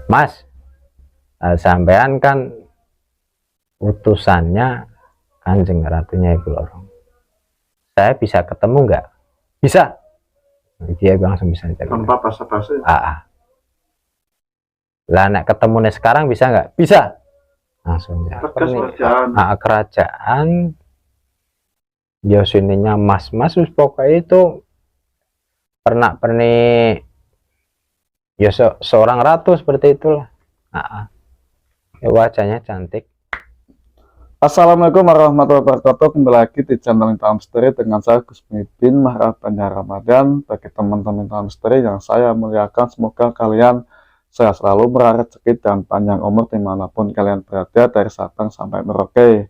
Mas, sampean kan utusannya Kanjeng Ratunya Ibu Lorong, saya bisa ketemu nggak? Bisa. Dia langsung bisa tanpa basa-basi. Lah nek ketemu sekarang bisa nggak? Bisa. Langsung ya. Kerajaan biasanya mas-mas pokoknya itu pernik ya seorang ratu seperti itulah. Ya, wajahnya cantik. Assalamualaikum warahmatullahi wabarakatuh. Kembali lagi di channel Inta Misteri dengan saya Gus Muhyiddin Maharabannya Ramadan. Bagi teman-teman Inta Misteri yang saya muliakan, semoga kalian sehat selalu, murah rezeki dan panjang umur dimanapun kalian berada, dari Sabang sampai Merauke.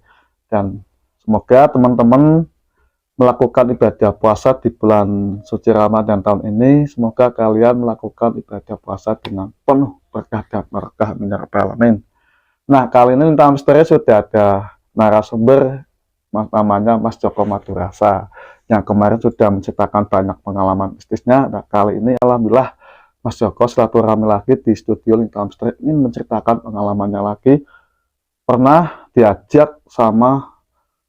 Dan semoga teman-teman melakukan ibadah puasa di bulan suci Ramadan tahun ini. Semoga kalian melakukan ibadah puasa dengan penuh berkah dan berkah min ya rabbal alamin. Nah, kali ini Inta Misteri sudah ada narasumber, namanya Mas Joko Madurasa, yang kemarin sudah menceritakan banyak pengalaman mistisnya. Nah, kali ini alhamdulillah Mas Joko silaturahmi lagi di studio Inta Misteri, ingin menceritakan pengalamannya lagi. Pernah diajak sama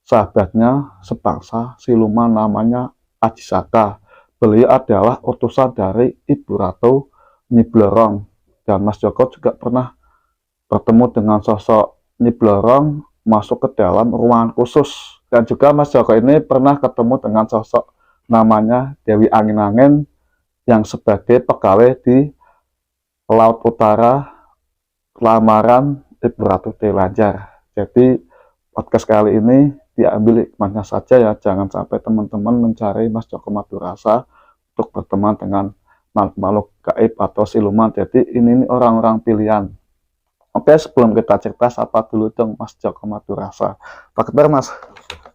sahabatnya sebangsa siluman namanya Aji Saka. Beliau adalah utusan dari Ibu Ratu Nyi Blorong. Dan Mas Joko juga pernah bertemu dengan sosok Nyi Blorong, masuk ke dalam ruangan khusus. Dan juga Mas Joko ini pernah ketemu dengan sosok namanya Dewi Angin-Angin yang sebagai pegawai di Laut Utara lamaran Ibu Ratu Telanjar. Jadi podcast kali ini diambil hikmahnya saja ya, jangan sampai teman-teman mencari Mas Joko Madurasa untuk berteman dengan makhluk gaib atau siluman. Jadi ini orang-orang pilihan. Oke, sebelum kita cerita, sapa dulu dong Mas Joko Madurasa. Apa kabar Mas?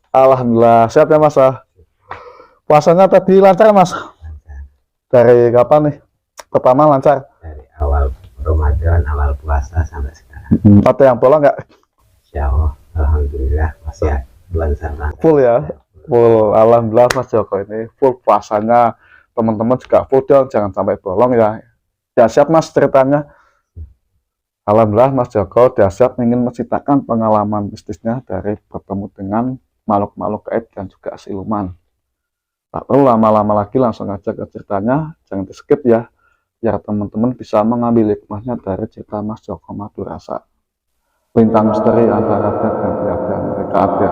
Alhamdulillah sehat ya Mas. Puasanya tadi lancar Mas? Dari kapan nih? Pertama lancar? Dari awal Ramadan, awal puasa sampai sekarang. Ada yang bolong nggak? Insya Allah, alhamdulillah masih bulan sana. Full ya? Full, alhamdulillah Mas Joko ini full puasanya. Teman-teman juga full dong, jangan sampai bolong ya. Ya siap Mas ceritanya. Alhamdulillah Mas Joko sudah siap ingin menceritakan pengalaman mistisnya dari bertemu dengan makhluk-makhluk gaib dan juga siluman. Tak perlu lama-lama lagi, langsung aja ke ceritanya, jangan di skip ya, biar teman-teman bisa mengambil hikmahnya dari cerita Mas Joko Madurasa. Bintang misteri antara bed dan tiada, mereka ada.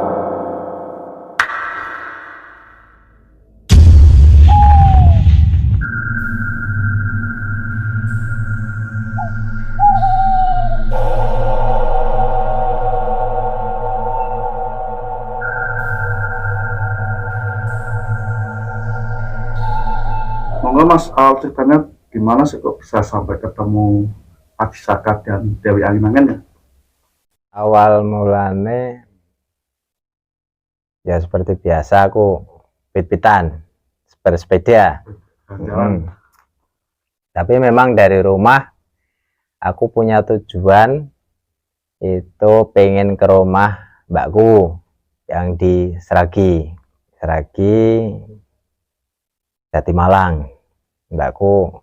Monggo Mas, awal ceritanya gimana sih kok bisa sampai ketemu Aji Saka dan Dewi Angin-Angin ya? Awal mulane ya seperti biasa, aku pit-pitan bersepeda. Tapi memang dari rumah aku punya tujuan itu pengen ke rumah mbakku yang di Seragi Jatimalang. Mbakku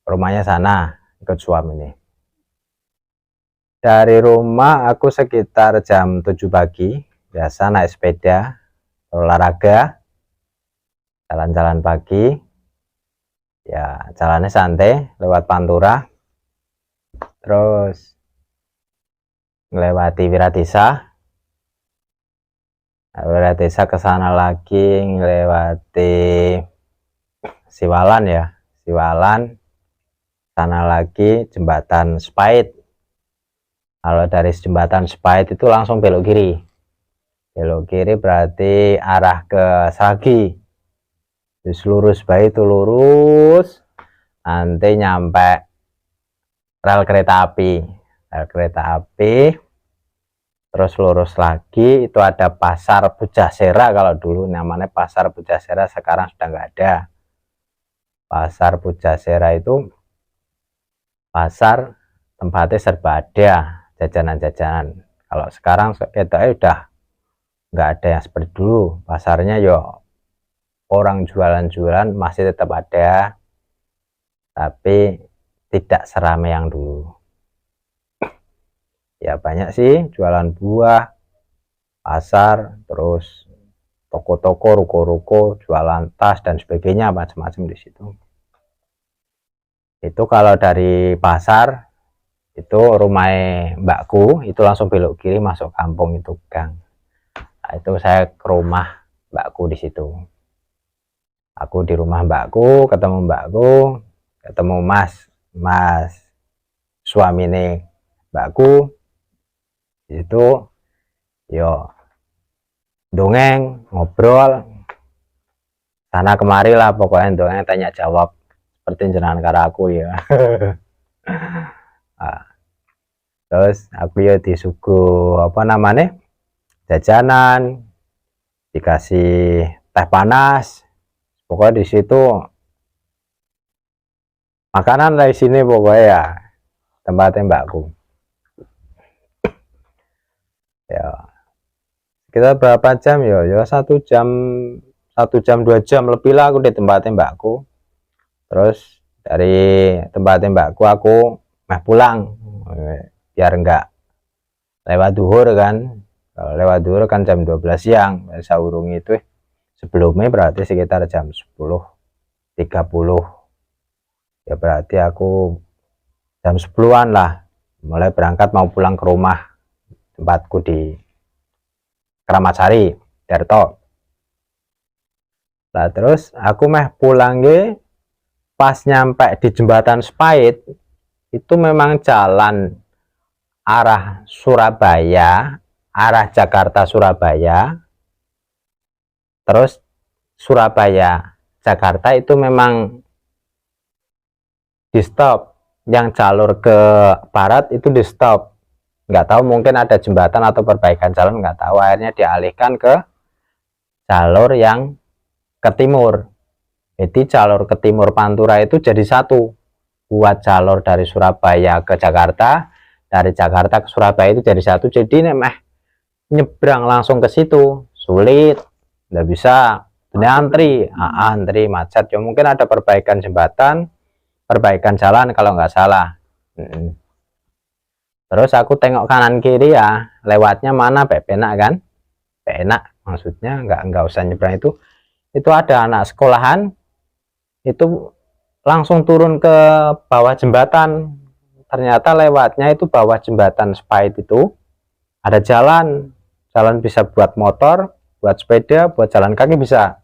rumahnya sana, ikut suami ini. Dari rumah aku sekitar jam 7 pagi, biasa naik sepeda, olahraga, jalan-jalan pagi, ya jalannya santai, lewat Pantura, terus melewati Wiradesa ke sana lagi, melewati Siwalan ya, Siwalan, sana lagi jembatan Spait. Kalau dari jembatan Spait itu langsung belok kiri. Belok kiri berarti arah ke Seragi. Terus lurus baik itu lurus, nanti nyampe rel kereta api. Terus lurus lagi itu ada Pasar Pujasera, kalau dulu namanya Pasar Pujasera, sekarang sudah nggak ada. Pasar Pujasera itu pasar tempatnya serba ada, jajanan-jajanan. Kalau sekarang kita udah nggak ada yang seperti dulu. Pasarnya yo orang jualan-jualan masih tetap ada, tapi tidak seramai yang dulu. Ya banyak sih, jualan buah, pasar, terus toko-toko, ruko-ruko, jualan tas dan sebagainya, macam-macam di situ. Itu kalau dari pasar, itu rumah mbakku, itu langsung belok kiri masuk kampung itu gang. Nah, itu saya ke rumah mbakku di situ. Aku di rumah mbakku, ketemu mas suamine mbakku. Di situ yo dongeng, ngobrol sana kemari lah, pokoknya dongeng tanya jawab seperti jenengan karo aku ya. Nah, terus aku ya disuguh apa namanya jajanan, dikasih teh panas, pokoknya di situ makanan dari sini pokoknya ya, tempatnya mbakku ya. Kita berapa jam ya 1 jam 2 jam lebih lah aku di tempatnya mbakku. Terus dari tempatnya mbakku aku mau pulang biar enggak lewat duhur kan. Kalau lewat duhur kan jam 12 siang, saurung itu sebelumnya berarti sekitar jam 10.30 ya, berarti aku jam 10-an lah mulai berangkat mau pulang ke rumah tempatku di Keramat Sari, Darto. Nah terus aku meh pulang pas nyampe di jembatan Sepait itu memang jalan arah Surabaya, arah Jakarta Surabaya, terus Surabaya Jakarta itu memang di stop, yang jalur ke barat itu di stop, nggak tahu mungkin ada jembatan atau perbaikan jalan, nggak tahu, akhirnya dialihkan ke jalur yang ke timur. Jadi jalur ke timur Pantura itu jadi satu, buat jalur dari Surabaya ke Jakarta, dari Jakarta ke Surabaya itu jadi satu. Jadi nyebrang langsung ke situ sulit, nggak bisa, ini antri macet ya, mungkin ada perbaikan jembatan, perbaikan jalan kalau nggak salah. Terus aku tengok kanan kiri ya, lewatnya mana penak kan, enak maksudnya nggak usah nyebrang itu ada anak sekolahan itu langsung turun ke bawah jembatan. Ternyata lewatnya itu bawah jembatan Sepait itu ada jalan bisa buat motor, buat sepeda, buat jalan kaki bisa.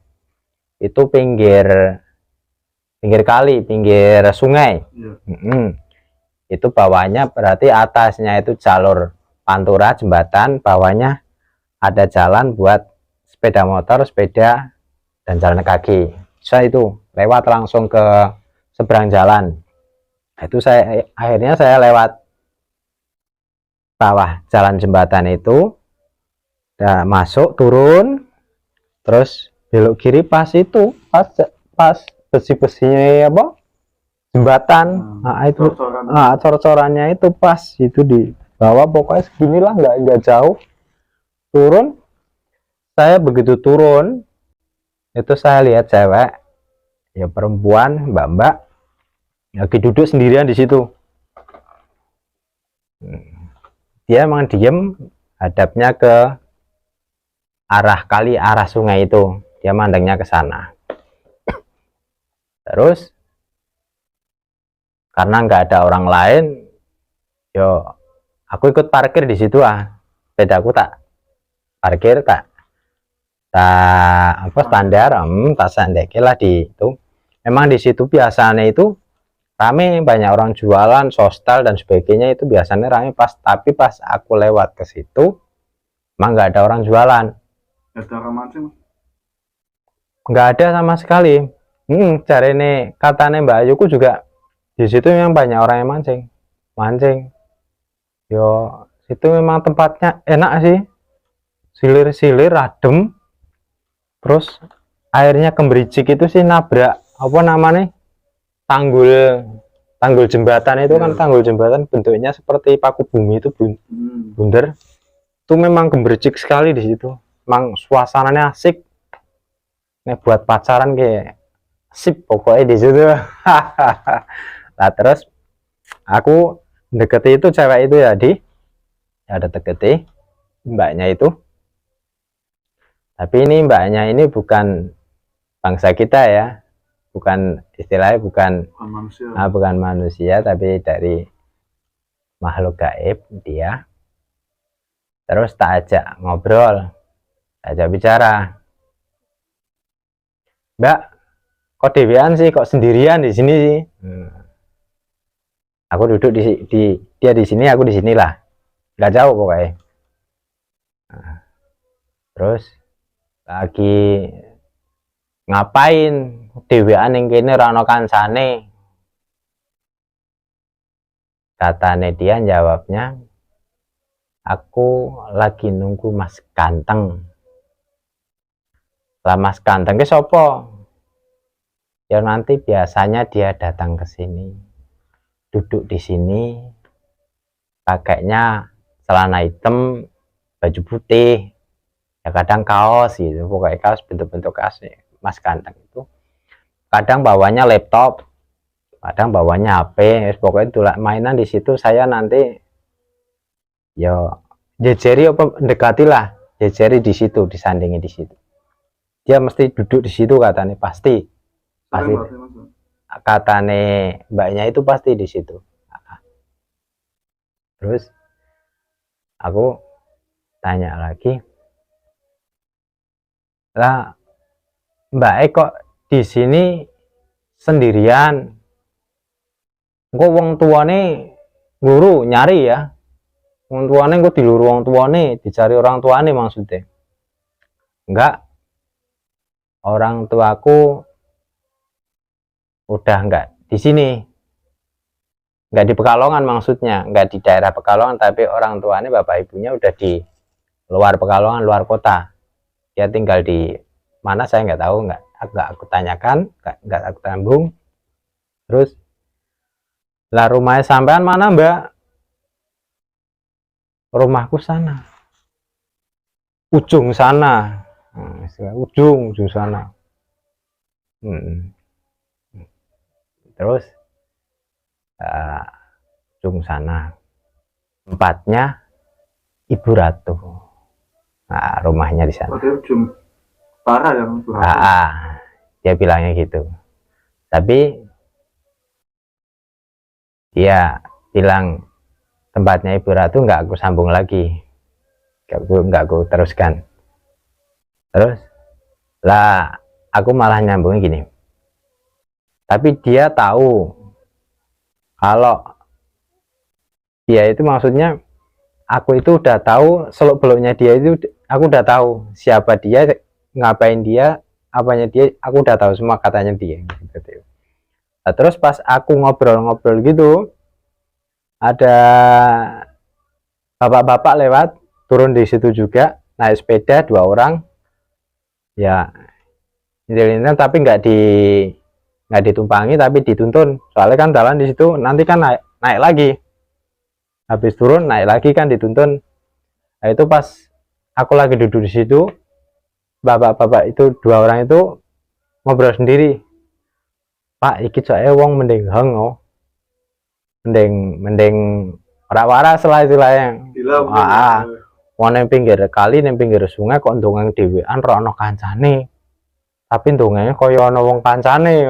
Itu pinggir kali, pinggir sungai. Itu bawahnya berarti atasnya itu jalur Pantura jembatan, bawahnya ada jalan buat sepeda motor, sepeda dan jalan kaki. Saya itu lewat langsung ke seberang jalan. Itu akhirnya saya lewat bawah jalan jembatan itu, udah masuk turun, terus belok kiri pas pas besi-besinya apa jembatan. Nah itu cor-corannya itu pas itu di bawah, pokoknya seginilah, nggak jauh. Turun, saya begitu turun itu saya lihat cewek ya, perempuan, mbak lagi duduk sendirian di situ. Dia emang diem, hadapnya ke arah kali, arah sungai itu, dia mandangnya ke sana. Terus karena nggak ada orang lain, yo aku ikut parkir di situ sepedaku tak parkir, tak apa standar, tak sandeki lah di itu. Memang di situ biasanya itu rame, banyak orang jualan sostal dan sebagainya, itu biasanya rame tapi pas aku lewat ke situ emang nggak ada orang jualan, nggak ada sama sekali. Cari nih katanya Mbak Ayuku juga di situ memang banyak orang yang mancing. Yo situ memang tempatnya enak sih, silir-silir adem. Terus airnya kemericik itu sih, nabrak apa namanya tanggul jembatan itu kan, tanggul jembatan bentuknya seperti paku bumi itu bundar. Itu memang gemericik sekali di situ. Memang suasananya asik. Nih buat pacaran kayak sip pokoknya di situ. Nah terus aku deketi itu cewek itu ya, ada deketi mbaknya itu. Tapi ini mbaknya ini bukan bangsa kita ya, bukan istilahnya bukan manusia, tapi dari makhluk gaib dia. Terus tak ajak ngobrol, tak ajak bicara. Mbak, kok dewean sih, kok sendirian di sini sih? Aku duduk dia di sini, aku di sinilah, nggak jauh pokoknya. Terus lagi ngapain dewean yang kini rano kancane? Katanya dia jawabnya, aku lagi nunggu Mas Ganteng. Lah Mas Ganteng ke sopo? Ya nanti biasanya dia datang ke sini, duduk di sini, pakainya celana hitam, baju putih, ya kadang kaos gitu, pokoknya kaos bentuk-bentuk kaos. Mas Ganteng itu kadang bawanya laptop, kadang bawanya HP, pokoknya itu mainan di situ. Saya nanti ya jejeri apa mendekati lah, jejeri di situ, disandingi di situ. Dia mesti duduk di situ katanya, pasti katanya mbaknya itu pasti di situ. Terus aku tanya lagi, lah Mbak kok di sini sendirian? Kok wong tuane guru nyari ya? Wong tuane kok diluru wong tuane, dicari orang tuane maksudnya? Enggak, orang tuaku udah enggak di sini, enggak di Pekalongan maksudnya, enggak di daerah Pekalongan, tapi orang tuanya bapak ibunya udah di luar Pekalongan, luar kota. Dia tinggal di mana saya nggak tahu, nggak aku tanyakan, nggak aku sambung. Terus lah rumahnya sampean mana Mbak? Rumahku sana, ujung sana, ujung sana. Terus ujung sana tempatnya Ibu Ratu. Nah, rumahnya di sana. Ujung parah ya, dia bilangnya gitu. Tapi dia bilang tempatnya Ibu Ratu, nggak aku sambung lagi, nggak aku teruskan. Terus lah aku malah nyambungnya gini, tapi dia tahu kalau dia itu maksudnya aku itu udah tahu seluk beluknya dia itu, aku udah tahu siapa dia, ngapain dia, apanya dia, aku udah tahu semua katanya dia gitu. Nah, terus pas aku ngobrol-ngobrol gitu, ada bapak-bapak lewat, turun di situ juga, naik sepeda 2 orang, ya tapi nggak ditumpangi, tapi dituntun, soalnya kan jalan di situ nanti kan naik lagi, habis turun naik lagi kan dituntun. Nah, itu pas aku lagi duduk di situ, bapak-bapak itu 2 orang itu ngobrol sendiri, Pak iki soalnya wong mending hengo, mending ora waras lah istilahnya. Wong nang pinggir kali, nang pinggir sungai kok ndongang dhewean ora ana kancane, tapi ndongane kaya ana wong kancane.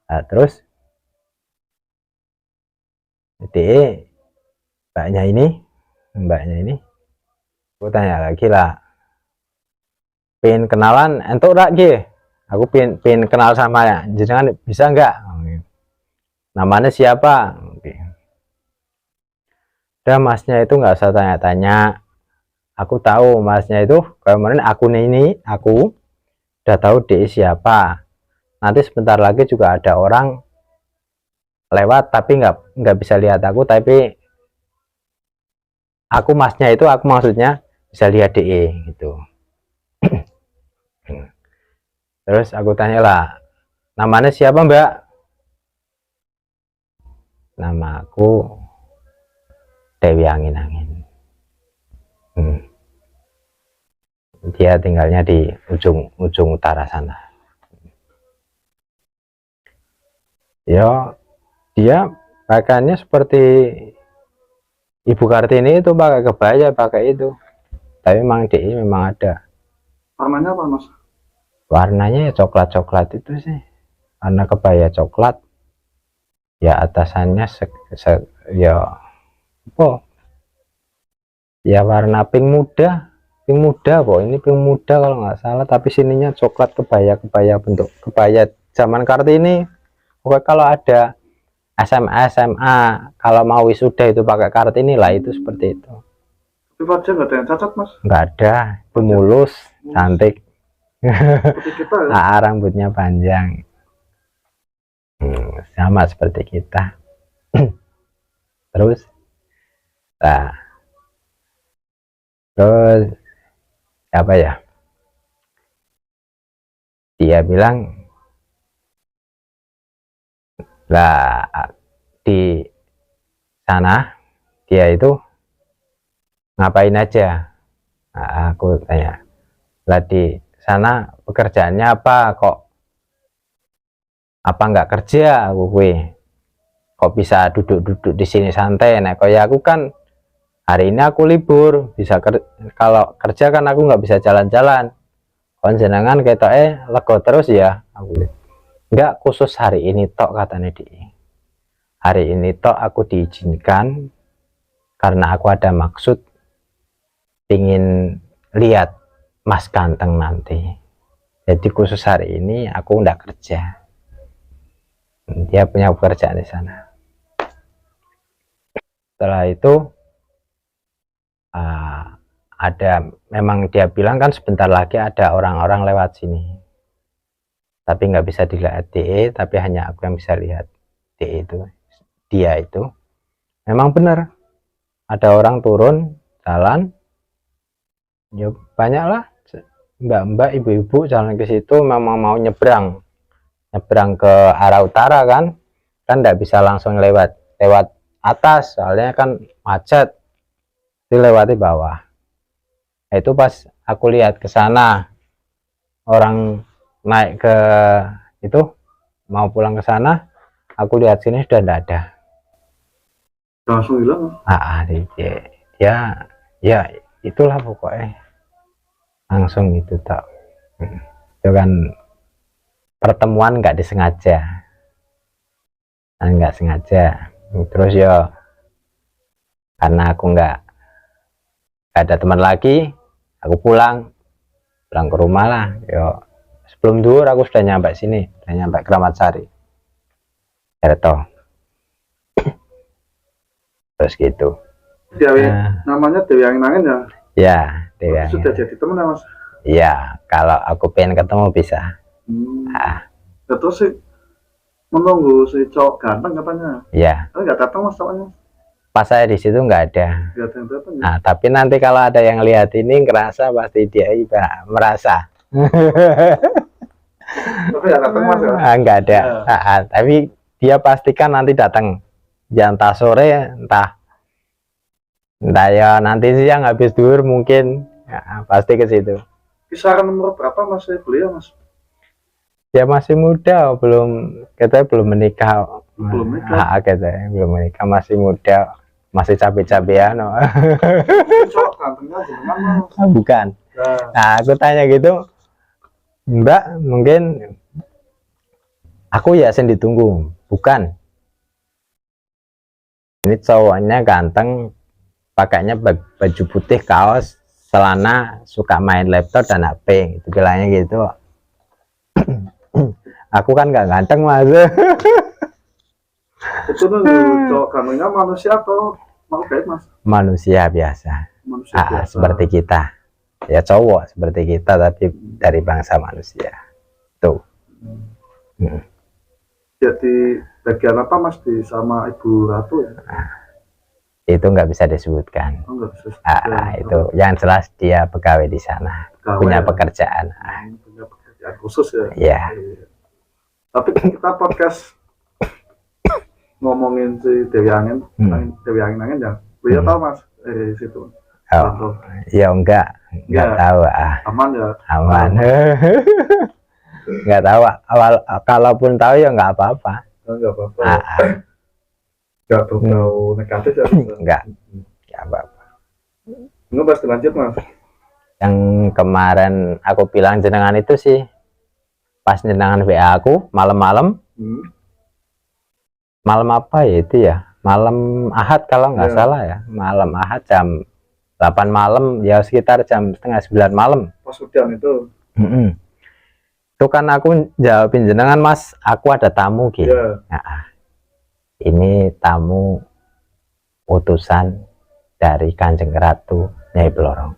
Nah, terus jadi mbaknya ini aku tanya lagi lah, pengen kenalan entuk rak G, aku pengen kenal sama ya jenengan, bisa enggak, namanya siapa? Udah masnya itu nggak usah tanya-tanya, aku tahu masnya itu kemarin aku udah tahu dia siapa. Nanti sebentar lagi juga ada orang lewat, tapi nggak bisa lihat aku, tapi aku masnya itu, aku maksudnya bisa lihat DE gitu. Terus aku tanya lah, namanya siapa Mbak? Nama aku Dewi Angin-Angin. Dia tinggalnya di ujung utara sana. Ya Dia pakaiannya seperti Ibu Kartini itu, pakai kebaya, pakai itu. Tapi memang DI memang ada. Warnanya apa mas? Warnanya ya coklat-coklat itu sih, karena kebaya coklat. Ya atasannya ya apa? Ya warna pink muda kok. Ini pink muda kalau nggak salah. Tapi sininya coklat, kebaya bentuk kebaya zaman Kartini. Pokoknya kalau ada SMA kalau mau wisuda itu pakai Kartini lah, itu seperti itu. Tapi wajah nggak ada yang cacat mas? Nggak ada, itu mulus, cantik. Seperti kita ya? Rambutnya panjang. Sama seperti kita. Terus apa ya, dia bilang lah di sana dia itu ngapain aja. Aku tanya, lah di sana pekerjaannya apa, kok apa nggak kerja aku kok bisa duduk-duduk di sini santai. Nah kayak aku kan hari ini aku libur, bisa kalau kerja kan aku nggak bisa jalan-jalan. Konjenengan kayak lego terus ya. Aku nggak, khusus hari ini tok, katanya dia. Hari ini tok aku diizinkan karena aku ada maksud ingin lihat Mas ganteng nanti. Jadi khusus hari ini aku nggak kerja. Dia punya pekerjaan di sana. Setelah itu ada, memang dia bilang kan sebentar lagi ada orang-orang lewat sini, tapi nggak bisa dilihat DE, tapi hanya aku yang bisa lihat DE itu. Dia itu memang benar ada orang turun jalan, ya banyaklah mbak-mbak, ibu-ibu jalan ke situ, memang mau nyebrang ke arah utara kan nggak bisa langsung lewat atas, soalnya kan macet, dilewati bawah. Itu pas aku lihat ke sana, orang naik ke itu mau pulang ke sana, aku lihat sini sudah tidak ada, Langsung hilang. Ya itulah pokoknya langsung itu tak. Itu kan pertemuan nggak disengaja, nggak sengaja. Terus ya karena aku nggak ada teman lagi, aku pulang ke rumah lah. Yo sebelum duhur aku sudah nyampe sini, sudah nyampe Kramat Sari, Erto. Terus gitu. Dewi, namanya Dewi Angin-Angin ya? Ya, Dewi Angin. Sudah jadi teman ya mas? Iya, kalau aku pengen ketemu bisa. Terus sih menunggu si cowok ganteng katanya. Iya. Tapi nggak datang mas cowoknya? Pas saya di situ nggak ada. Nggak ada yang datang. Nah, tapi nanti kalau ada yang lihat ini ngerasa pasti dia merasa. Tapi nggak datang mas ya? Nggak ada. Ya. Tapi dia pastikan nanti datang. Ya, entah sore, entah ya nanti siang habis duhur mungkin, ya, pasti ke situ. Kisaran umur berapa masih beliau mas? Ya masih muda, kita belum menikah. Belum menikah. Kita belum menikah, masih muda, masih cabe-cabean. Cowok gantengnya jenengan mas? Bukan. Nah, aku tanya gitu, Mbak, mungkin aku ya yang ditunggu, bukan. Ini cowoknya ganteng, pakainya baju putih, kaos, celana, suka main laptop dan HP, itu bilangnya gitu. Aku kan nggak ganteng mas. Itu tuh cowok gantengnya manusia atau makhluk gaib mas? Manusia biasa. Manusia biasa. Seperti kita, ya cowok seperti kita tapi dari bangsa manusia tuh. Jadi bagian apa mas di sama Ibu Ratu ya? Itu nggak bisa disebutkan. Nggak bisa disebutkan. Itu yang jelas dia pegawai di sana, punya pekerjaan. Punya pekerjaan khusus ya. Iya. Tapi kita podcast ngomongin si Dewi Angin, Dewi Angin-Angin ya. Beliau tahu mas dari situ. Ya enggak tahu. Aman ya. Aman. Nggak tahu, kalaupun tahu ya nggak apa-apa. Nggak apa-apa. Nggak berbau negatif ya Mas? Enggak, ya apa-apa. Nggak Mas, lanjut Mas. Yang kemarin aku bilang jenengan itu sih pas jenengan WA aku malam-malam, malam apa ya itu ya, malam Ahad kalau nggak salah ya, malam Ahad jam 8 malam ya, sekitar jam setengah 9 malam. Pas hujan itu. Itu kan aku jawabin jenengan, Mas, aku ada tamu gitu. Nah, ini tamu utusan dari Kanjeng Ratu Nyai Blorong.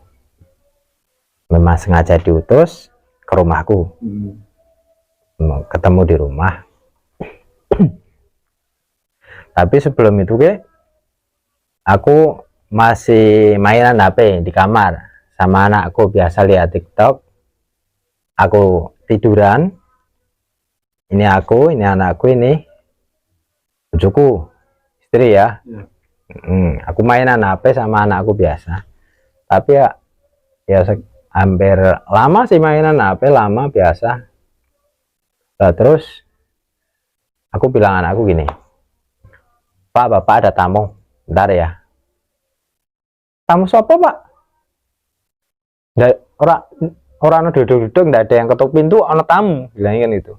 Memang sengaja diutus ke rumahku. Ketemu di rumah. Tapi sebelum itu aku masih mainan HP di kamar sama anakku, biasa lihat TikTok. Aku tiduran, ini aku, ini anakku, ini bujuku, istri ya. Aku mainan HP sama anakku biasa. Tapi ya hampir lama sih mainan HP, lama biasa. Nah, terus aku bilang anakku gini, Pak, Bapak ada tamu, bentar ya. Tamu siapa, Pak? Nggak, orang duduk-duduk, nggak ada yang ketuk pintu, ada tamu, bilangnya kan itu.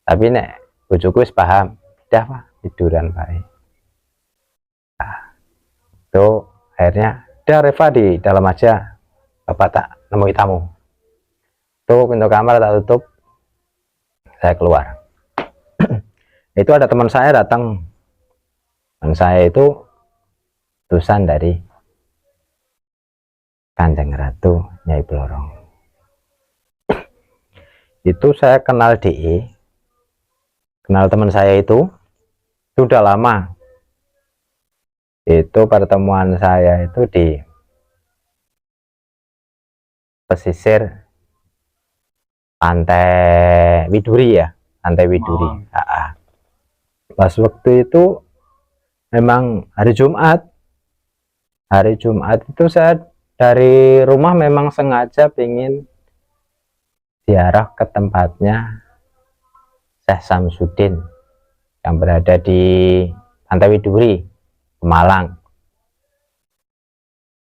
Tapi nek bojoku wis paham, udah Pak, tiduran baik. Nah, itu akhirnya udah Reva di dalam aja, Bapak tak nemui tamu. Tuh pintu kamar tak tutup, saya keluar. Itu ada teman saya datang. Teman saya itu utusan dari Kanjeng Ratu Nyai Blorong. Itu saya kenal DE, kenal teman saya itu sudah lama. Itu pertemuan saya itu di pesisir Pantai Widuri ya, Pantai Widuri. Pas waktu itu memang hari Jumat. Hari Jumat itu saya dari rumah memang sengaja ingin ziarah ke tempatnya Syekh Samsudin yang berada di Pantai Widuri, Pemalang.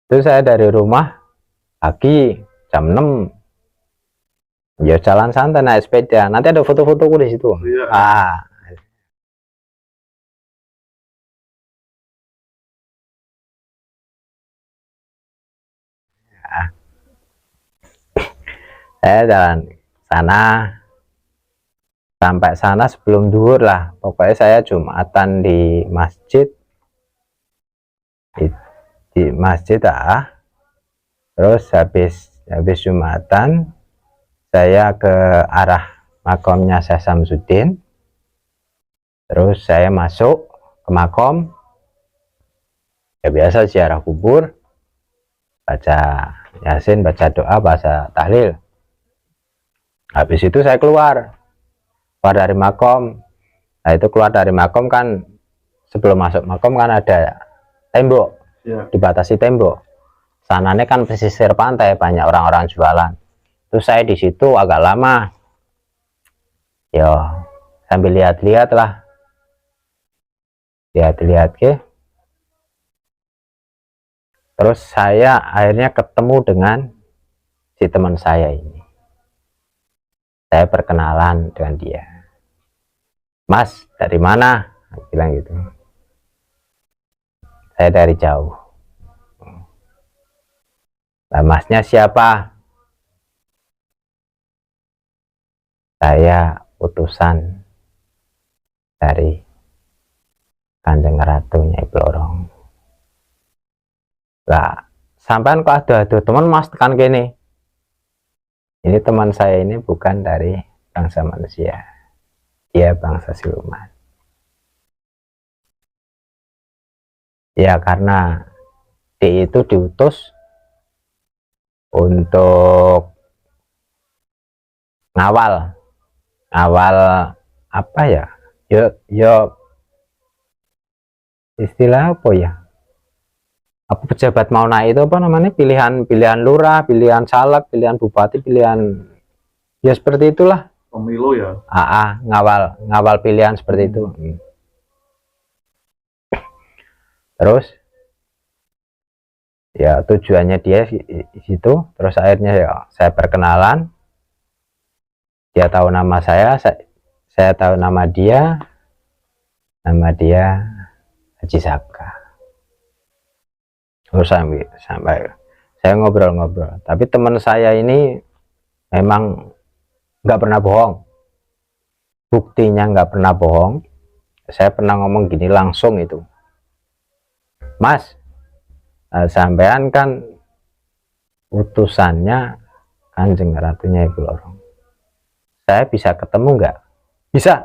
Itu saya dari rumah pagi jam 6 ya, jalan santai naik sepeda. Nanti ada foto-fotoku di situ. Saya jalan sana, sampai sana sebelum duhur lah, pokoknya saya Jumatan di masjid, di masjid terus habis Jumatan saya ke arah makomnya Syekh Samsudin, terus saya masuk ke makom ya, biasa ziarah kubur, baca Yasin, baca doa, baca tahlil. Habis itu saya keluar dari makom. Nah, itu keluar dari makom kan, sebelum masuk makom kan ada tembok, dibatasi tembok. Sananya kan pesisir pantai, banyak orang-orang jualan. Itu saya di situ agak lama. Yo, sambil lihat-lihat lah. Lihat-lihat Terus saya akhirnya ketemu dengan si teman saya ini. Saya perkenalan dengan dia. Mas, dari mana? Aku bilang gitu. Saya dari jauh. Nah, masnya siapa? Saya utusan dari Kanjeng Ratu Nyai Blorong. Lah, sampean kok ada teman Mas tekan gini. Ini teman saya ini bukan dari bangsa manusia, dia bangsa siluman. Ya karena dia itu diutus untuk ngawal apa ya? Yo istilah apa ya? Apa pejabat mau naik itu apa namanya, pilihan lurah, pilihan caleg, pilihan bupati, pilihan ya seperti itulah, pemilu ya. ngawal pilihan seperti itu. Terus ya tujuannya dia di situ. Terus akhirnya ya saya perkenalan, dia tahu nama saya tahu nama dia Haji Saka. Terus sampai saya ngobrol-ngobrol, tapi teman saya ini memang nggak pernah bohong, buktinya nggak pernah bohong. Saya pernah ngomong gini langsung itu, Mas, sampean kan utusannya Kanjeng Ratunya Ibu Lorong, saya bisa ketemu nggak? Bisa,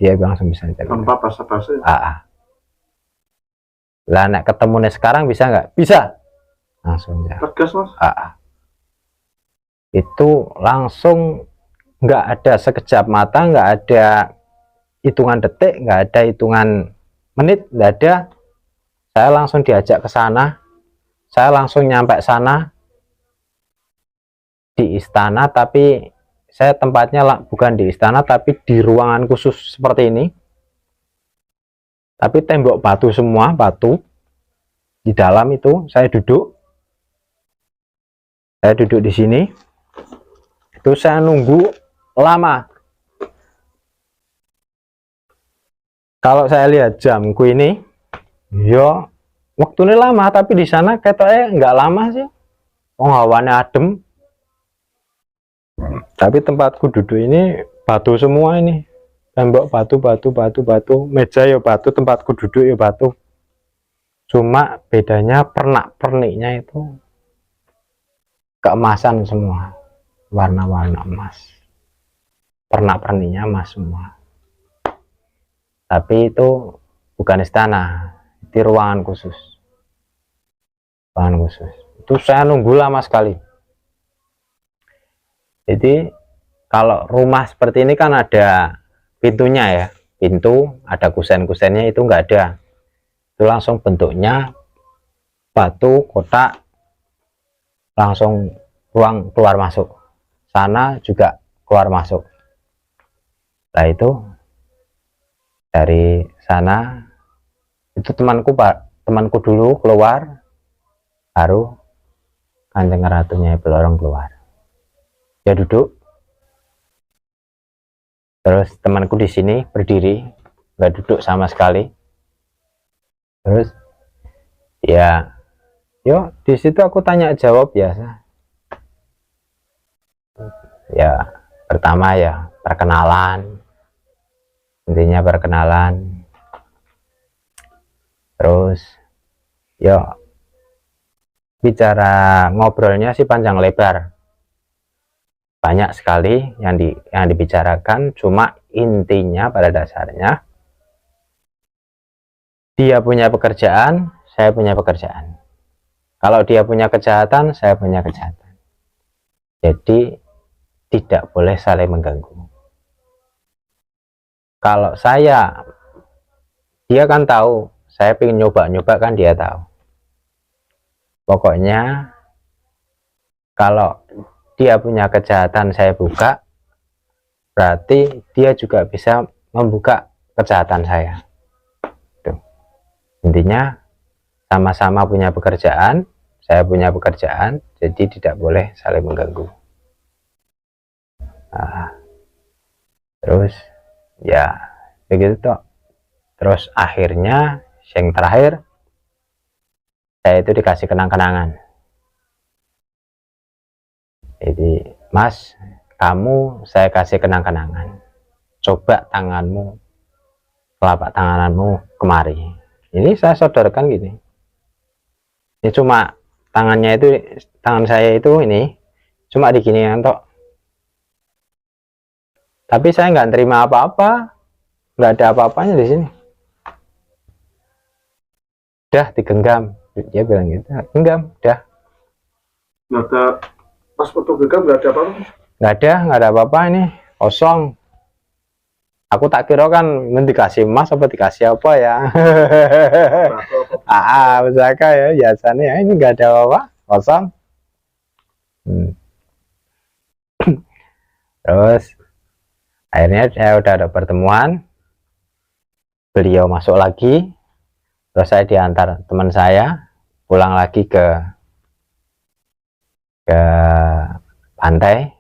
dia langsung bisa. Tanpa basa-basi. Lah nek ketemu nih sekarang bisa nggak? Bisa, langsung ya. Tegas, Mas. Itu langsung, nggak ada sekejap mata, nggak ada hitungan detik, nggak ada hitungan menit, nggak ada. Saya langsung diajak ke sana, saya langsung nyampe sana di istana, tapi saya tempatnya bukan di istana tapi di ruangan khusus seperti ini, tapi tembok batu semua, batu di dalam itu. Saya duduk di sini itu, saya nunggu lama. Kalau saya lihat jamku ini, yo waktunya lama, tapi di sana katanya nggak lama sih, hawannya adem. Tapi tempatku duduk ini batu semua, ini tembok batu, meja ya batu, tempatku duduk ya batu. Cuma bedanya pernak-perniknya itu keemasan semua, warna-warna emas, pernak-perniknya emas semua. Tapi itu bukan istana, di ruangan khusus. Itu saya nunggu lama sekali. Jadi kalau rumah seperti ini kan ada pintunya ya, pintu ada kusen-kusennya, itu nggak ada. Itu langsung bentuknya batu kotak, langsung ruang keluar masuk. Sana juga keluar masuk. Nah itu dari sana itu temanku dulu keluar, baru Kanjeng Ratunya Ibu Lorong keluar. Dia duduk, terus temanku di sini berdiri, nggak duduk sama sekali. Terus ya yuk di situ aku tanya jawab biasa. Ya pertama ya perkenalan, intinya perkenalan. Terus ya bicara ngobrolnya sih panjang lebar, banyak sekali yang dibicarakan. Cuma intinya pada dasarnya dia punya pekerjaan, saya punya pekerjaan. Kalau dia punya kejahatan, saya punya kejahatan. Jadi tidak boleh saling mengganggu. Kalau dia kan tahu saya pengen nyoba-nyoba, kan dia tahu. Pokoknya kalau dia punya kejahatan saya buka, berarti dia juga bisa membuka kejahatan saya. Tuh. Intinya sama-sama punya pekerjaan, saya punya pekerjaan, jadi tidak boleh saling mengganggu. Nah, terus ya begitu toh. Terus akhirnya yang terakhir saya itu dikasih kenang-kenangan. Jadi, Mas, saya kasih kenang-kenangan. Coba tanganmu, telapak tanganmu kemari. Ini saya sodorkan gini. Ini cuma tangan saya itu ini cuma diginian tok. Tapi saya nggak terima apa-apa, nggak ada apa-apanya di sini. Udah digenggam, dia bilang gitu, genggam, udah. Nggak ada, pas foto genggam nggak ada apa-apa? Nggak ada apa-apa, ini kosong. Aku tak kira kan dikasih emas apa dikasih apa ya. Pusaka ya biasanya ya, ini nggak ada apa-apa, kosong. Terus akhirnya saya udah ada pertemuan, beliau masuk lagi, Terus saya diantar teman saya pulang lagi ke pantai.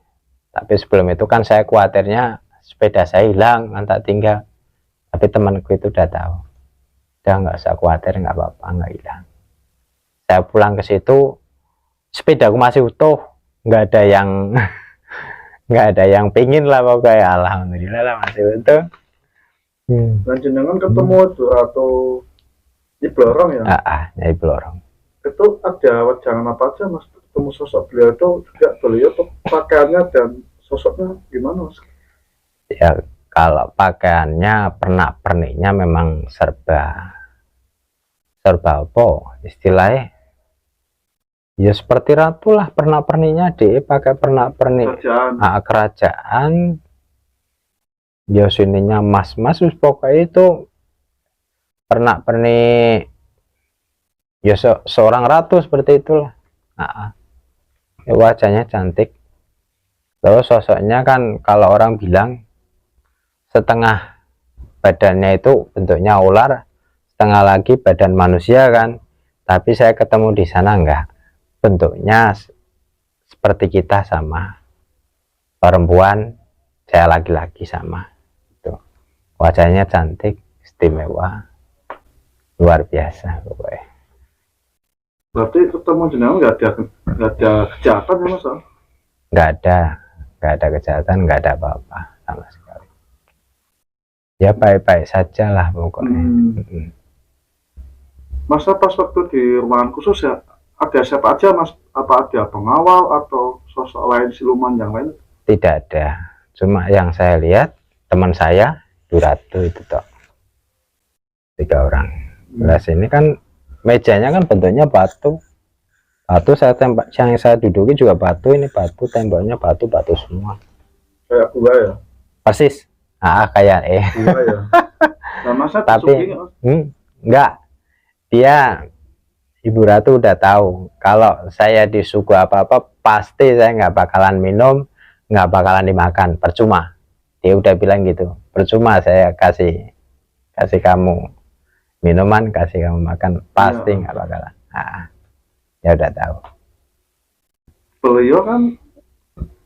Tapi sebelum itu kan saya khawatirnya sepeda saya hilang, kan tak tinggal. Tapi temanku itu udah tahu, udah nggak usah khawatir, nggak apa-apa, nggak hilang. Saya pulang ke situ, sepedaku masih utuh, nggak ada yang nggak ada yang pingin lah pokoknya. Alhamdulillah lah masih utuh. Dan jenengan ketemu itu atau di Blorong ya? Nyai Blorong. Itu ada wajangan apa aja mas? Ketemu sosok beliau itu juga beliau tuh pakaiannya dan sosoknya gimana mas? Ya kalau pakaiannya pernak-perniknya memang serba apa istilahnya, ya seperti ratu lah, pernak-perniknya dia pakai pernak-pernik kerajaan. Ya sininya mas-mas pokoknya itu pernak-pernik ya seorang ratu seperti itulah. Ya, wajahnya cantik. Terus sosoknya kan kalau orang bilang setengah badannya itu bentuknya ular, setengah lagi badan manusia kan. Tapi saya ketemu di sana enggak, bentuknya seperti kita sama, perempuan, saya laki-laki sama. Itu wajahnya cantik, istimewa, luar biasa pokoknya. Berarti ketemu jenengan nggak ada kejahatan ya mas? Nggak ada kejahatan, nggak ada apa-apa sama sekali. Ya baik-baik saja lah pokoknya. Masa pas waktu di ruangan khusus ya ada siapa aja mas? Apa ada pengawal atau sosok lain siluman yang lain? Tidak ada, cuma yang saya lihat teman saya Duratu itu toh, 3 orang. Nah sini kan mejanya kan bentuknya batu saya tembak, yang saya duduki juga batu, ini batu, temboknya batu semua, kayak gua ya persis. Kayak gua ya. Nah, masa tapi enggak, dia Ibu Ratu udah tahu kalau saya di suku apa-apa pasti saya nggak bakalan minum, nggak bakalan dimakan, percuma. Dia udah bilang gitu, percuma saya kasih kamu minuman, kasih kamu makan, pasti nggak bakalan. Ya udah tahu. Beliau kan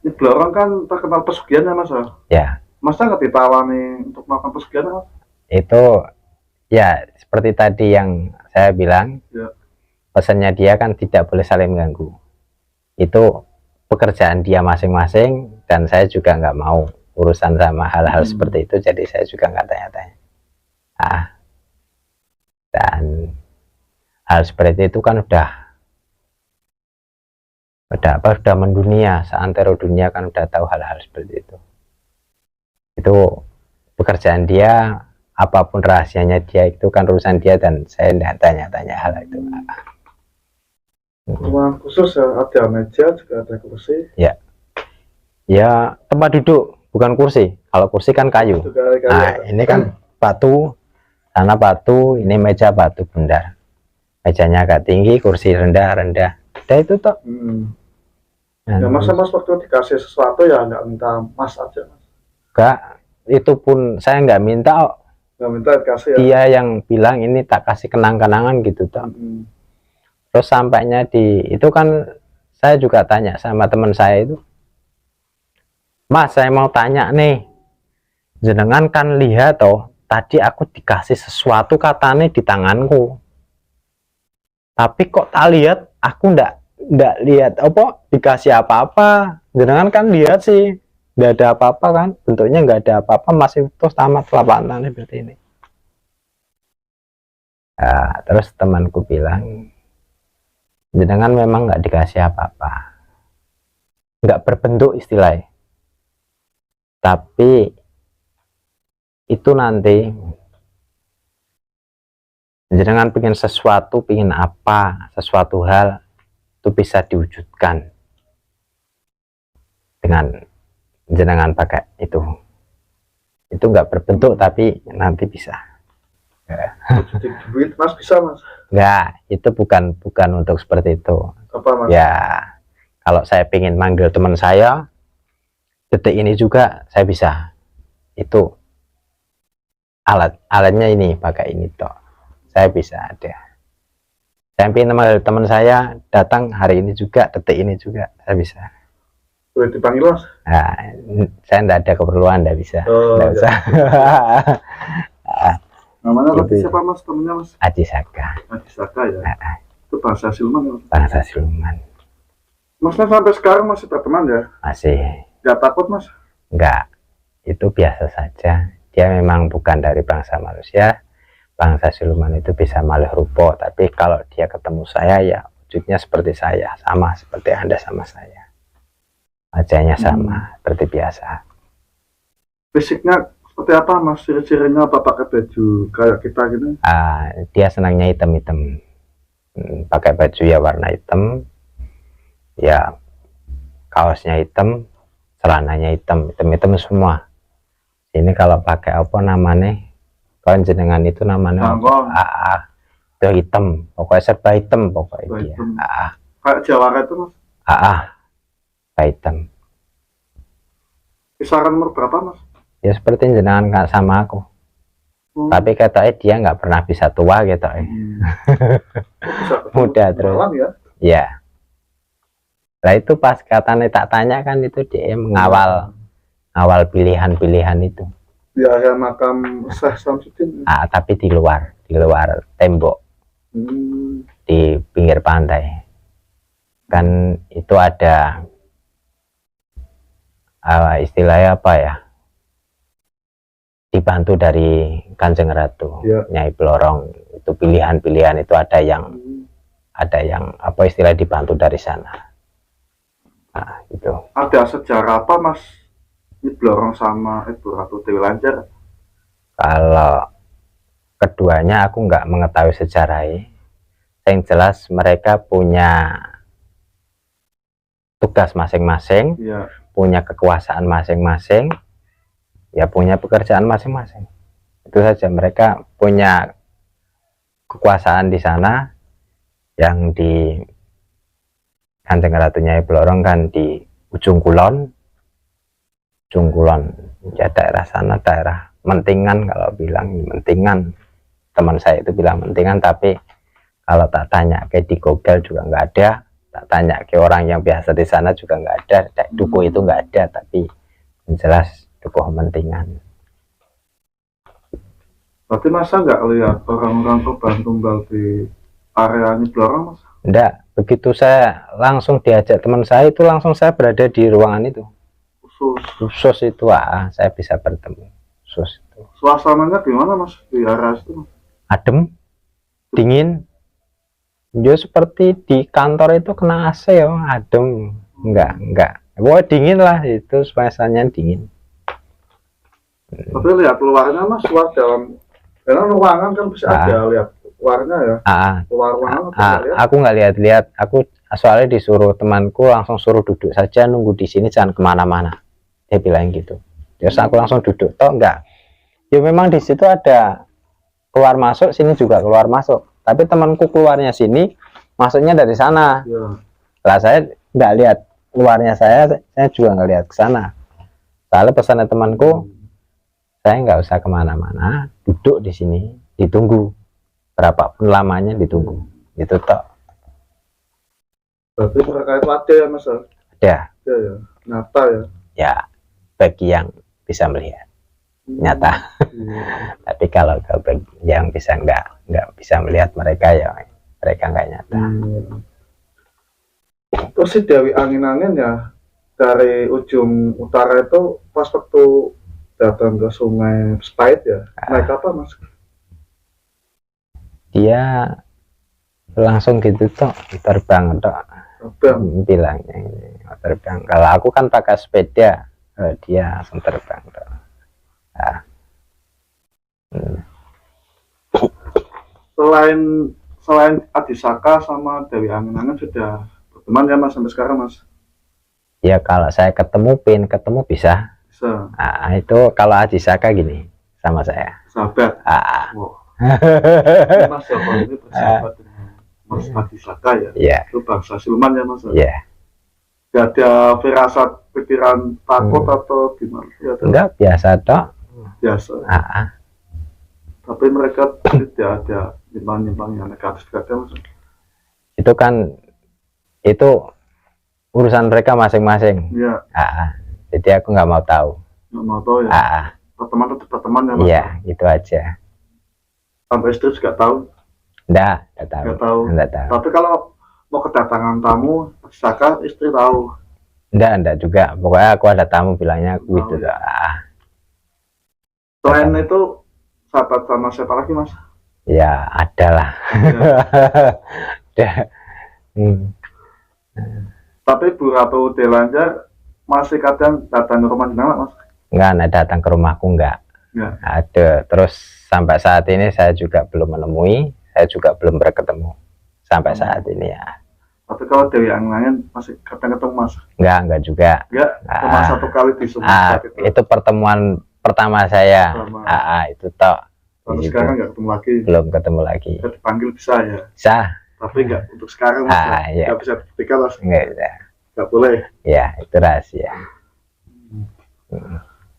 di Blorong kan terkenal pesugihan ya mas ya. Masa nggak ditawani untuk melakukan pesugihan mas? Itu ya seperti tadi yang saya bilang ya. Pesannya dia kan tidak boleh saling mengganggu, itu pekerjaan dia masing-masing, dan saya juga nggak mau urusan sama hal-hal seperti itu, jadi saya juga nggak tanya-tanya. Dan hal seperti itu kan udah mendunia, seantero dunia kan udah tahu hal-hal seperti itu pekerjaan dia, apapun rahasianya dia itu kan urusan dia, dan saya tidak tanya-tanya hal itu. Ruang khusus ya, ada meja juga ada kursi ya tempat duduk, bukan kursi. Kalau kursi kan kayu. Ini kan batu, sana batu, ini meja batu bundar, mejanya agak tinggi, kursi rendah. Udah itu toh. Ya masa mas waktu dikasih sesuatu ya nggak minta mas aja mas? Enggak, itu pun saya nggak minta. Nggak minta dikasih ya? Dia yang bilang ini tak kasih kenang-kenangan gitu toh. Terus sampainya di itu kan saya juga tanya sama teman saya itu, Mas saya mau tanya nih, jenengan kan lihat toh tadi aku dikasih sesuatu katanya di tanganku, tapi kok tak lihat aku ndak lihat apa dikasih apa-apa, jenengan kan lihat sih nggak ada apa-apa kan, bentuknya nggak ada apa-apa, masih utuh tamat telapak tangannya seperti ini. Terus temanku bilang, jenengan memang nggak dikasih apa-apa, nggak berbentuk istilahnya, tapi itu nanti jenengan pengen sesuatu, pengen apa, sesuatu hal itu bisa diwujudkan dengan jenengan pakai itu nggak berbentuk tapi nanti bisa. Duit mas bisa mas? Enggak, itu bukan untuk seperti itu. Apa mas? Ya kalau saya pengen manggil teman saya detik ini juga saya bisa, itu alatnya ini pakai ini toh. saya bisa ada. Saya ingin teman saya datang hari ini juga, detik ini juga, saya bisa. Boleh dipanggil Mas? Nah, saya tidak ada keperluan, tidak bisa. Oh, Tidak ya. usah. Namanya tadi Itu siapa Mas temennya Mas? Aji Saka. Aji Saka ya. Itu bangsa siluman ya. Bangsa siluman. Masnya sampai sekarang masih berteman ya? Masih. Gak takut Mas? Enggak, itu biasa saja. Dia memang bukan dari bangsa manusia. Bangsa siluman itu bisa malih rupa, tapi kalau dia ketemu saya ya wujudnya seperti saya, sama seperti Anda sama saya. Wajahnya sama, seperti biasa. Fisiknya seperti apa Mas? Ciri-cirinya apa? Pakai baju kayak kita gitu? Dia senangnya hitam-hitam. Pakai baju ya warna hitam, ya kaosnya hitam, celananya hitam semua. Ini kalau pakai apa namanya, kalau jenengan itu namanya itu hitam, pokoknya serba hitam pokoknya dia. Kayak Jawara itu Mas? Hitam. Kisaran umur berapa Mas? Ya seperti jenengan nggak sama aku. Tapi katanya dia nggak pernah bisa tua gitu. Muda terus. Ya? Ya. Nah itu pas katanya tak tanya kan itu dia mengawal pilihan-pilihan itu. Di area makam Syekh Samsudin. Tapi di luar tembok, di pinggir pantai. Kan itu ada istilahnya apa ya? Dibantu dari Kanjeng Ratu, Nyai Blorong. Itu pilihan-pilihan itu ada yang apa istilah dibantu dari sana. Nah, itu. Ada sejarah apa Mas? Nyai Blorong sama Ibu Ratu Dewi Lanjar? Kalau keduanya aku nggak mengetahui sejarahnya. Yang jelas mereka punya tugas masing-masing, punya kekuasaan masing-masing, ya punya pekerjaan masing-masing. Itu saja, mereka punya kekuasaan di sana. Yang di Kanjeng Ratu Nyai Blorong kan di ujung kulon ya, daerah sana daerah Mentingan. Kalau bilang Mentingan, teman saya itu bilang Mentingan, tapi kalau tak tanya ke di Google juga nggak ada, tak tanya ke orang yang biasa di sana juga nggak ada, dukuh itu nggak ada, tapi yang jelas dukuh Mentingan. Berarti masa nggak lihat orang-orang korban tumbal di area Nyai Blorong Mas? Enggak, begitu saya langsung diajak teman saya itu, langsung saya berada di ruangan itu. Khusus itu saya bisa bertemu. Khusus itu. Suasananya gimana Mas di area itu? Adem, dingin. Ya seperti di kantor itu kena AC ya, adem. Enggak. Wah, dingin lah itu, suasananya dingin. Tapi lihat luarnya Mas, luar dalam. Karena ruangan kan bisa ada lihat luarnya ya. Luar ruangan aku nggak lihat-lihat. Aku soalnya disuruh temanku langsung suruh duduk saja, nunggu di sini, jangan kemana-mana. Dia bilang gitu. Terus aku langsung duduk. Toh enggak. Ya memang di situ ada keluar masuk, sini juga keluar masuk. Tapi temanku keluarnya sini, masuknya dari sana. Lah saya nggak lihat keluarnya, saya juga nggak lihat ke sana. Soalnya pesannya temanku, saya nggak usah kemana-mana, duduk di sini, ditunggu. Berapapun lamanya ditunggu. Itu toh. Berarti mereka itu ada ya Mas? Ada. Ya. Nyata ya. Ya, bagi yang bisa melihat. Nyata. Tapi kalau yang bisa nggak bisa melihat mereka, ya mereka nggak nyata. Terus si Dewi Angin-Angin ya, dari ujung utara itu pas waktu datang ke Sungai Spait ya, naik apa Mas? Dia langsung gitu toh, terbang toh. Bilangnya terbang. Kalau aku kan pakai sepeda, dia langsung terbang toh. Selain Aji Saka sama Dewi Angin-Angin sudah berteman ya Mas sampai sekarang Mas? Ya kalau saya ketemu bisa. Itu kalau Aji Saka gini sama saya. Sahabat. Mas Joko ini bersahabat dengan Mas Aji Saka ya? Itu bangsa siluman ya Mas? Iya. Gak ada firasat pikiran takut atau gimana? Enggak, biasa toh. Biasa. Tapi mereka tidak ada nyimpang-nyimpang yang negatif kadang. Itu kan itu urusan mereka masing-masing. Iya, Jadi aku nggak mau tahu. nggak mau tahu ya. Teman tetap berteman ya Mas. Iya, itu aja. Sampai istri juga tahu. Nggak Nggak tahu. tahu. Tapi kalau mau kedatangan tamu, Saka istri tahu. Enggak juga. Pokoknya aku ada tamu bilangnya aku itu. Ya. Selain itu, sahabat sama siapa lagi Mas? Ya, ada lah. Ya. Tapi Bu Ratu Delanjar masih kadang datang ke rumah jenengan Mas? Enggak, datang ke rumahku enggak. Ya. Ada. Terus sampai saat ini saya juga belum menemui, saya juga belum berketemu sampai saat ini ya. Tapi kalau Dewi Angin masih kadang ketemu Mas? Enggak juga. Enggak, cuma satu kali di Sumatera itu pertemuan pertama saya. Itu toh. Lalu sekarang enggak ketemu lagi? Belum ketemu lagi. Kita dipanggil bisa ya? Bisa. Tapi enggak untuk sekarang Mas? Ya. Enggak bisa dibuktikan Mas? Enggak bisa. Enggak boleh? Ya, itu rahasia.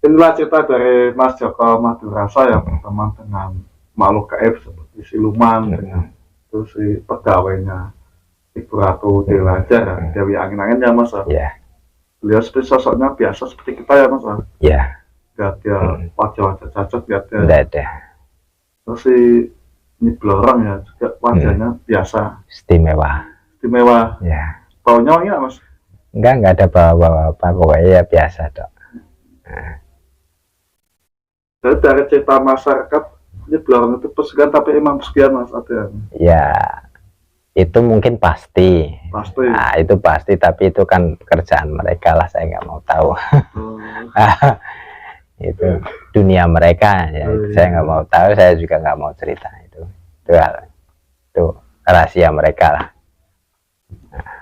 Inilah cerita dari Mas Joko Madurasa yang berteman dengan makhluk gaib seperti siluman, dengan terus si pegawainya Ibu Ratu Delanjar, Dewi Angin-Angin ya Mas. Ya. Beliau seperti sosoknya biasa seperti kita ya Mas. Ya. Gak ada wajah-wajah cacat, gak ada. Enggak ada. Terus si ini Blorong ya juga wajahnya biasa. Istimewa. Ya. Baunya wangi nggak Mas? Enggak ada bawa-bawa apa, pokoknya ya biasa dok. Jadi dari cerita masyarakat ini Blorong itu pesugihan, tapi emang pesugihan Mas ada? Ya, itu mungkin pasti. Nah, itu pasti, tapi itu kan pekerjaan mereka lah, saya nggak mau tahu. Itu dunia mereka ya. Saya nggak mau tahu, saya juga nggak mau cerita itu rahasia mereka lah.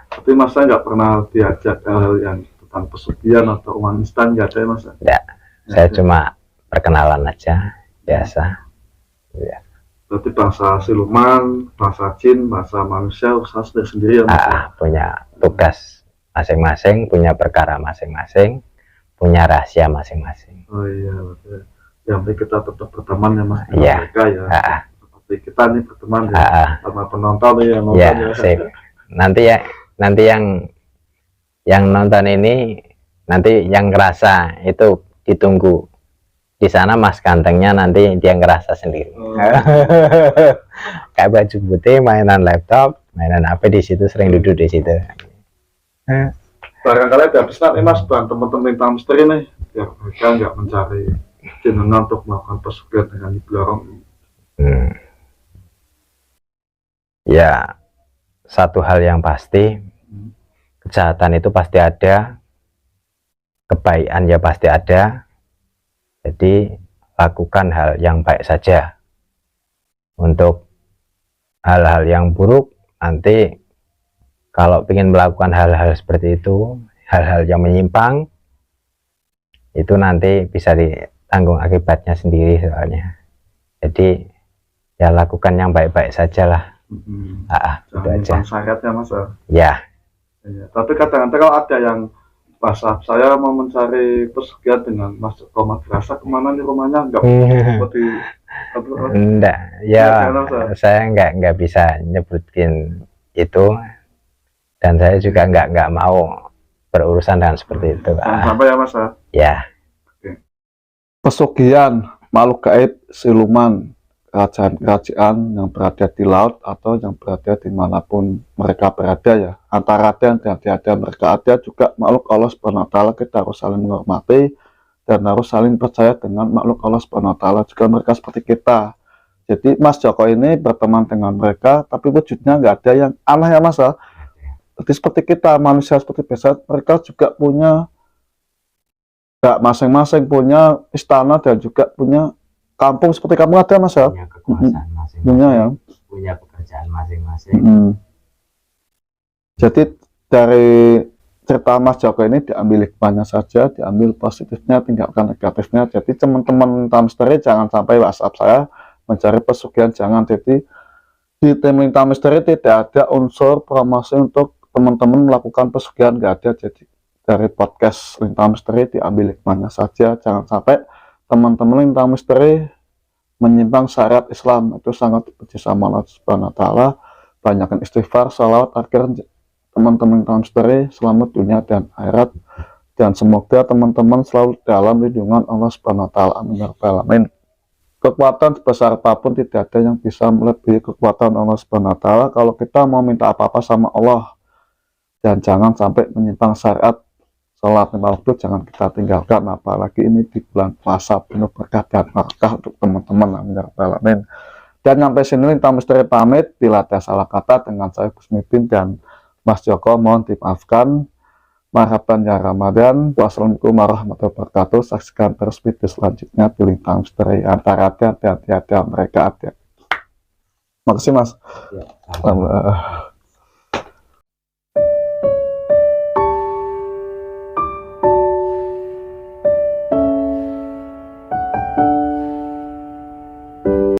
Tapi Mas nggak pernah diajak hal yang tentang pesugihan atau uang instan, nggak ada ya Mas? Enggak, saya cuma perkenalan aja biasa ya. Berarti bangsa siluman, bangsa jin, bangsa manusia usaha sendiri ya Mas? Punya tugas masing-masing, punya perkara masing-masing, punya rahasia masing-masing. Oh iya, yang penting kita tetap berteman ya Mas. Iya. Mereka ya. Seperti kita nih berteman ya, sama penonton nih yang nonton ya. Nanti yang nonton ini, nanti yang ngerasa itu ditunggu di sana Mas Gantengnya, nanti dia ngerasa sendiri. Kayak baju putih, mainan laptop, mainan apa di situ, sering duduk di situ. Barangkali ada pesan nih Mas buat teman-teman Lintang Misteri nih, biar mereka nggak mencari jenengan untuk melakukan pesugihan dengan Blorong. Ya, satu hal yang pasti, kejahatan itu pasti ada, kebaikan ya pasti ada. Jadi lakukan hal yang baik saja. Untuk hal-hal yang buruk, nanti kalau ingin melakukan hal-hal seperti itu, hal-hal yang menyimpang, itu nanti bisa ditanggung akibatnya sendiri soalnya. Jadi ya lakukan yang baik-baik saja lah. Itu aja. Syariatnya Mas. Ya. Tapi kadang-kadang kalau ada yang bahasa saya mau mencari pesugihan dengan Mas Joko Madurasa, kemana nih rumahnya? Enggak, ya saya nggak bisa nyebutin itu, dan saya juga nggak mau berurusan dengan seperti itu. Sampai ya Mas. Ya. Pesugihan, makhluk gaib, siluman, kerajaan-kerajaan yang berada di laut atau yang berada dimanapun mereka berada ya, antara ada dan tiada mereka ada juga makhluk Allah Subhanahu wa Ta'ala. Kita harus saling menghormati dan harus saling percaya dengan makhluk Allah Subhanahu wa Ta'ala juga mereka seperti kita. Jadi Mas Joko ini berteman dengan mereka, tapi wujudnya nggak ada yang aneh ya Mas. Jadi seperti kita manusia seperti biasa, mereka juga punya masing-masing punya istana dan juga punya kampung seperti kamu ada Mas ya? Punya kekuasaan masing-masing, punya ya, punya pekerjaan masing-masing. Jadi dari cerita Mas Joko ini diambil hikmahnya saja, diambil positifnya, tinggalkan negatifnya. Jadi teman-teman Lintang Misteri jangan sampai WhatsApp saya mencari pesugihan, jangan. Jadi di tim Lintang Misteri tidak ada unsur promosi untuk teman-teman melakukan pesugihan, nggak ada. Jadi dari podcast Lintang Misteri diambil hikmahnya saja, jangan sampai teman-teman Lintang Misteri menyimpang syariat Islam itu sangat dibenci sama Allah Subhanahu wa taala. Banyakkan istighfar, salawat agar teman-teman Tamsteri selamat dunia dan akhirat, dan semoga teman-teman selalu dalam lindungan Allah Subhanahu wa taala. Amin ya rabbal alamin. Kekuatan sebesar apapun tidak ada yang bisa melebihi kekuatan Allah Subhanahu wa taala. Kalau kita mau minta apa-apa sama Allah, dan jangan sampai menyimpang syariat. Sholat 5 waktu jangan kita tinggalkan, apalagi ini di bulan puasa penuh berkah dan berkah untuk teman-teman. Amin ya rabbal alamin. Dan sampai sini Tamsteri pamit. Bila ada salah kata dengan saya Gus Mipin dan Mas Joko, mohon dimaafkan. Marhaban ya Ramadan. Wassalamualaikum warahmatullahi wabarakatuh. Saksikan terus video selanjutnya di link Tamsteri. Antara ada dan tiada mereka ada. Makasih Mas. Ya.